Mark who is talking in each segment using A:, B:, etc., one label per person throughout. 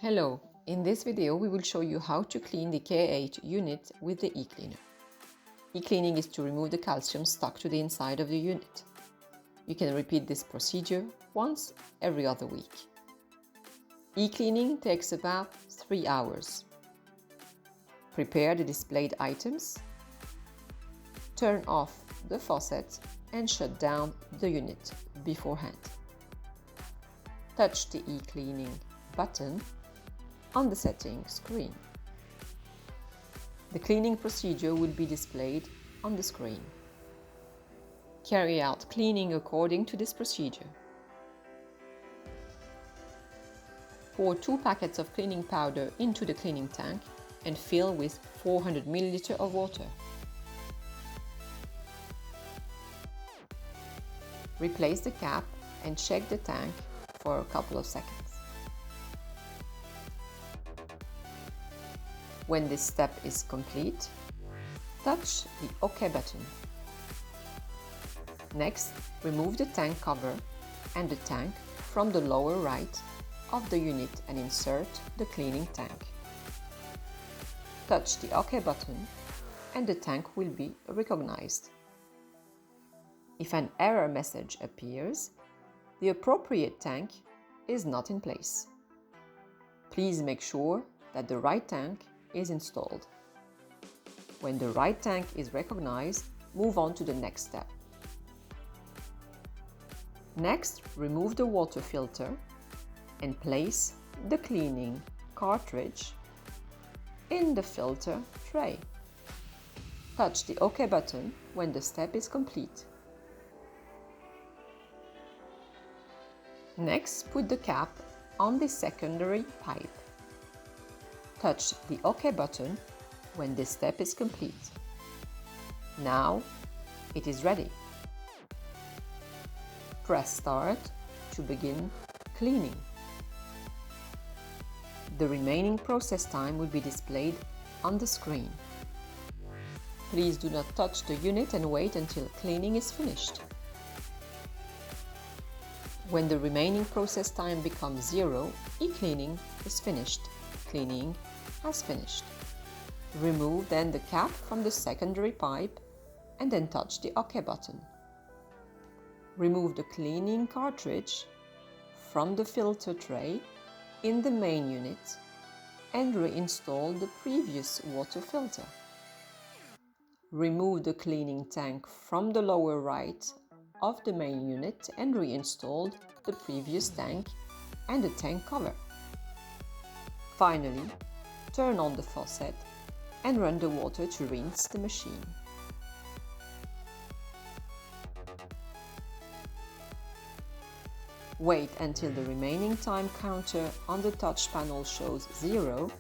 A: Hello, in this video we will show you how to clean the K8 unit with the e-cleaner. E-cleaning is to remove the calcium stuck to the inside of the unit. You can repeat this procedure once every other week. E-cleaning takes about 3 hours. Prepare the displayed items, turn off the faucet and shut down the unit beforehand. Touch the e-cleaning button on the settings screen. The cleaning procedure will be displayed on the screen. Carry out cleaning according to this procedure. Pour 2 packets of cleaning powder into the cleaning tank and fill with 400 ml of water. Replace the cap and check the tank for a couple of seconds. When this step is complete, touch the OK button. Next, remove the tank cover and the tank from the lower right of the unit and insert the cleaning tank. Touch the OK button and the tank will be recognized. If an error message appears, the appropriate tank is not in place. Please make sure that the right tank is installed. When the right tank is recognized, move on to the next step. Next, remove the water filter and place the cleaning cartridge in the filter tray. Touch the OK button when the step is complete. Next, put the cap on the secondary pipe. Touch the OK button when this step is complete. Now it is ready. Press Start to begin cleaning. The remaining process time will be displayed on the screen. Please do not touch the unit and wait until cleaning is finished. When the remaining process time becomes 0, e-cleaning is finished. Cleaning has finished. Remove then the cap from the secondary pipe and then touch the OK button. Remove the cleaning cartridge from the filter tray in the main unit and reinstall the previous water filter. Remove the cleaning tank from the lower right of the main unit and reinstall the previous tank and the tank cover. Finally, turn on the faucet and run the water to rinse the machine. Wait until the remaining time counter on the touch panel shows 0.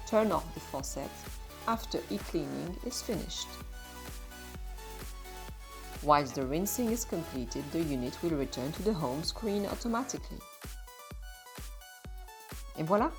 A: Turn off the faucet after e-cleaning is finished. Once the rinsing is completed, the unit will return to the home screen automatically. Et voilà!